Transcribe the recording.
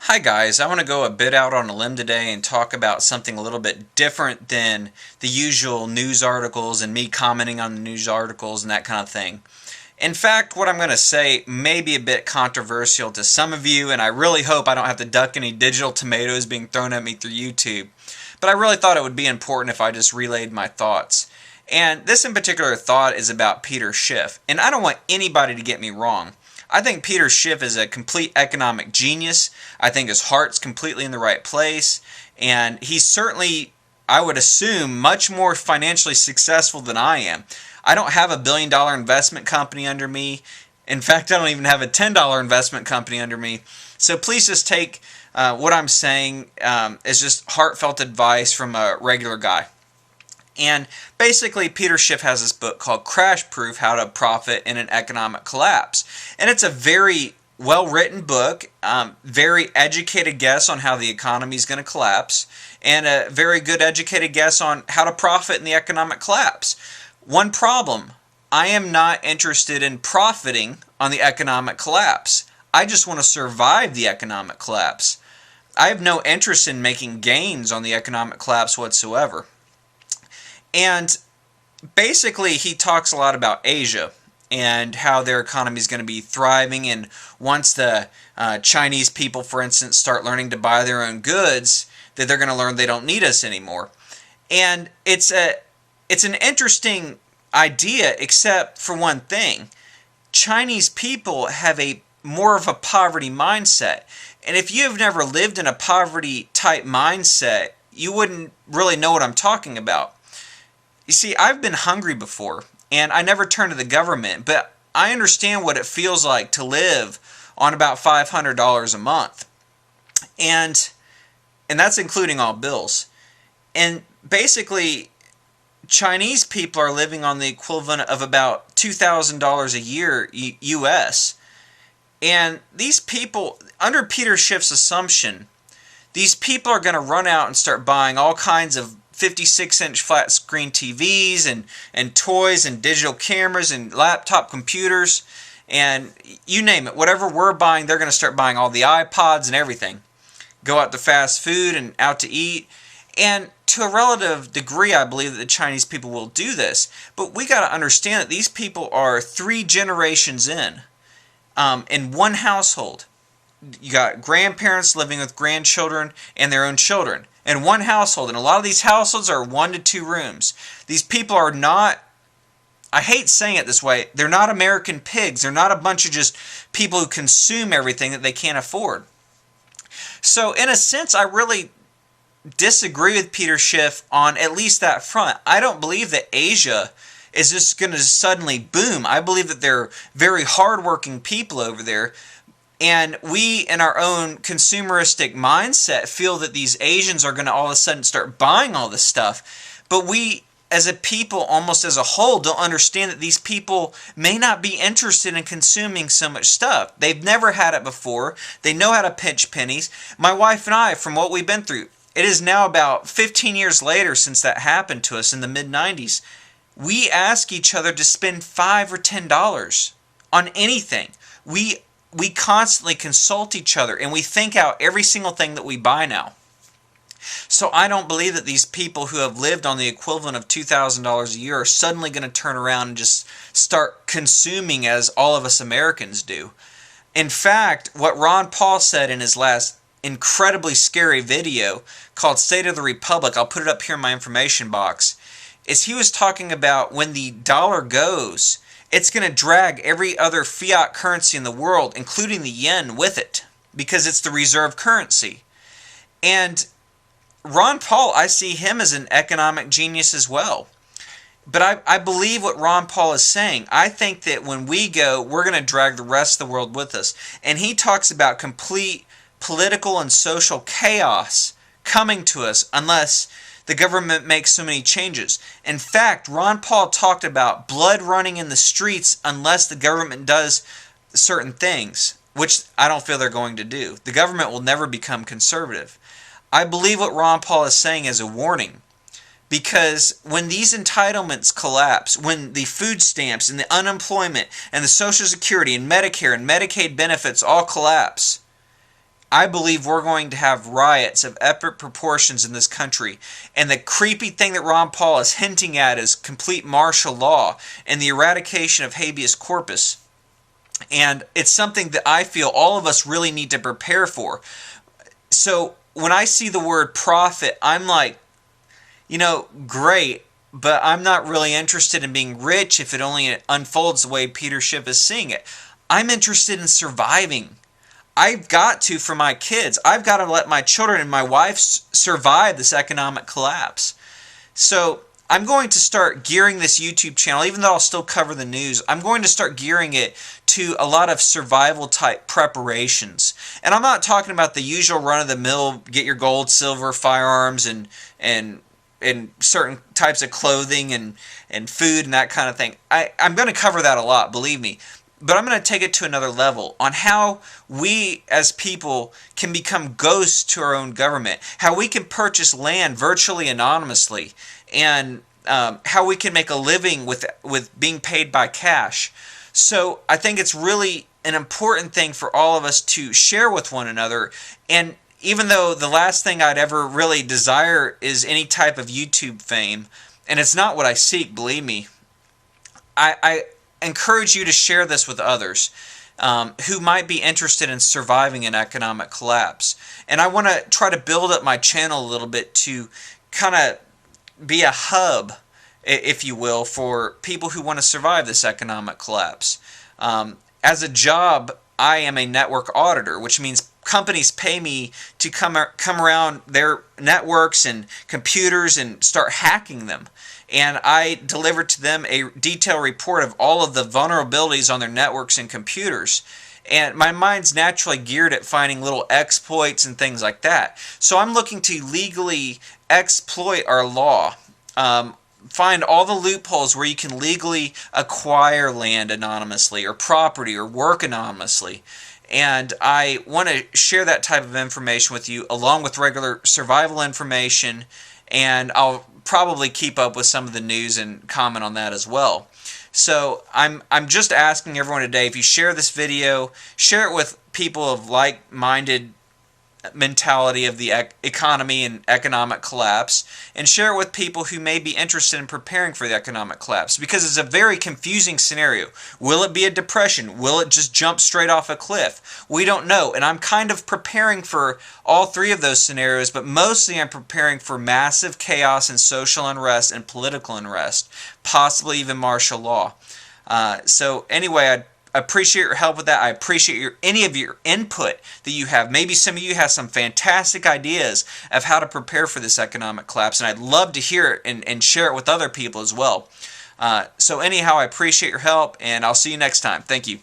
Hi guys, I want to go a bit out on a limb today and talk about something a little bit different than the usual news articles and me commenting on the news articles and that kind of thing. In fact, what I'm going to say may be a bit controversial to some of you, and I really hope I don't have to duck any digital tomatoes being thrown at me through YouTube. But I really thought it would be important if I just relayed my thoughts. And this in particular thought is about Peter Schiff. And I don't want anybody to get me wrong. I think Peter Schiff is a complete economic genius. I think his heart's completely in the right place. And he's certainly, I would assume, much more financially successful than I am. I don't have a $1 billion investment company under me. In fact, I don't even have a $10 investment company under me. So please just take what I'm saying as just heartfelt advice from a regular guy. And basically, Peter Schiff has this book called Crash Proof: How to Profit in an Economic Collapse. And it's a very well-written book, very educated guess on how the economy is going to collapse, and a very good educated guess on how to profit in the economic collapse. One problem: I am not interested in profiting on the economic collapse. I just want to survive the economic collapse. I have no interest in making gains on the economic collapse whatsoever. And basically, he talks a lot about Asia and how their economy is going to be thriving. And once the Chinese people, for instance, start learning to buy their own goods, that they're going to learn they don't need us anymore. And it's an interesting idea, except for one thing. Chinese people have more of a poverty mindset. And if you have never lived in a poverty type mindset, you wouldn't really know what I'm talking about. You see, I've been hungry before, and I never turned to the government, but I understand what it feels like to live on about $500 a month. And that's including all bills. And basically, Chinese people are living on the equivalent of about $2,000 a year US. And these people, under Peter Schiff's assumption, these people are going to run out and start buying all kinds of 56-inch flat screen TVs and toys and digital cameras and laptop computers and you name it. Whatever we're buying, they're going to start buying all the iPods and everything. Go out to fast food and out to eat. And to a relative degree, I believe that the Chinese people will do this. But we got to understand that these people are 3 generations in one household. You got grandparents living with grandchildren and their own children in one household. And a lot of these households are 1 to 2 rooms. These people are not, I hate saying it this way, they're not American pigs. They're not a bunch of just people who consume everything that they can't afford. So in a sense, I really disagree with Peter Schiff on at least that front. I don't believe that Asia is just going to suddenly boom. I believe that they're very hardworking people over there. And we, in our own consumeristic mindset, feel that these Asians are going to all of a sudden start buying all this stuff. But we, as a people, almost as a whole, don't understand that these people may not be interested in consuming so much stuff. They've never had it before. They know how to pinch pennies. My wife and I, from what we've been through, it is now about 15 years later since that happened to us in the mid-90s. We ask each other to spend $5 or $10 on anything. We constantly consult each other and we think out every single thing that we buy now. So I don't believe that these people who have lived on the equivalent of $2,000 a year are suddenly going to turn around and just start consuming as all of us Americans do. In fact, what Ron Paul said in his last incredibly scary video called State of the Republic, I'll put it up here in my information box, is he was talking about when the dollar goes, it's going to drag every other fiat currency in the world, including the yen, with it, because it's the reserve currency. And Ron Paul, I see him as an economic genius as well. But I believe what Ron Paul is saying. I think that when we go, we're going to drag the rest of the world with us. And he talks about complete political and social chaos coming to us unless the government makes so many changes. In fact, Ron Paul talked about blood running in the streets unless the government does certain things, which I don't feel they're going to do. The government will never become conservative. I believe what Ron Paul is saying is a warning. Because when these entitlements collapse, when the food stamps and the unemployment and the Social Security and Medicare and Medicaid benefits all collapse, I believe we're going to have riots of epic proportions in this country. And the creepy thing that Ron Paul is hinting at is complete martial law and the eradication of habeas corpus. And it's something that I feel all of us really need to prepare for. So when I see the word profit, I'm like, great, but I'm not really interested in being rich if it only unfolds the way Peter Schiff is seeing it. I'm interested in surviving. I've got to, for my kids, I've got to let my children and my wife survive this economic collapse. So I'm going to start gearing this YouTube channel, even though I'll still cover the news, I'm going to start gearing it to a lot of survival type preparations. And I'm not talking about the usual run-of-the-mill, get your gold, silver, firearms, and certain types of clothing and food and that kind of thing. I'm going to cover that a lot, believe me. But I'm going to take it to another level on how we as people can become ghosts to our own government, how we can purchase land virtually anonymously, and how we can make a living with being paid by cash. So I think it's really an important thing for all of us to share with one another. And even though the last thing I'd ever really desire is any type of YouTube fame, and it's not what I seek, believe me, I encourage you to share this with others who might be interested in surviving an economic collapse. And I want to try to build up my channel a little bit to kind of be a hub, if you will, for people who want to survive this economic collapse. As a job, I am a network auditor, which means companies pay me to come around their networks and computers and start hacking them. And I deliver to them a detailed report of all of the vulnerabilities on their networks and computers. And my mind's naturally geared at finding little exploits and things like that. So I'm looking to legally exploit our law. Find all the loopholes where you can legally acquire land anonymously or property or work anonymously. And I want to share that type of information with you along with regular survival information, and I'll probably keep up with some of the news and comment on that as well. So I'm just asking everyone today, if you share this video, share it with people of like-minded mentality of the economy and economic collapse, and share it with people who may be interested in preparing for the economic collapse, because it's a very confusing scenario. Will it be a depression? Will it just jump straight off a cliff? We don't know, and I'm kind of preparing for all three of those scenarios, but mostly I'm preparing for massive chaos and social unrest and political unrest, possibly even martial law. So anyway, I appreciate your help with that. I appreciate any of your input that you have. Maybe some of you have some fantastic ideas of how to prepare for this economic collapse, and I'd love to hear it and share it with other people as well. So anyhow, I appreciate your help, and I'll see you next time. Thank you.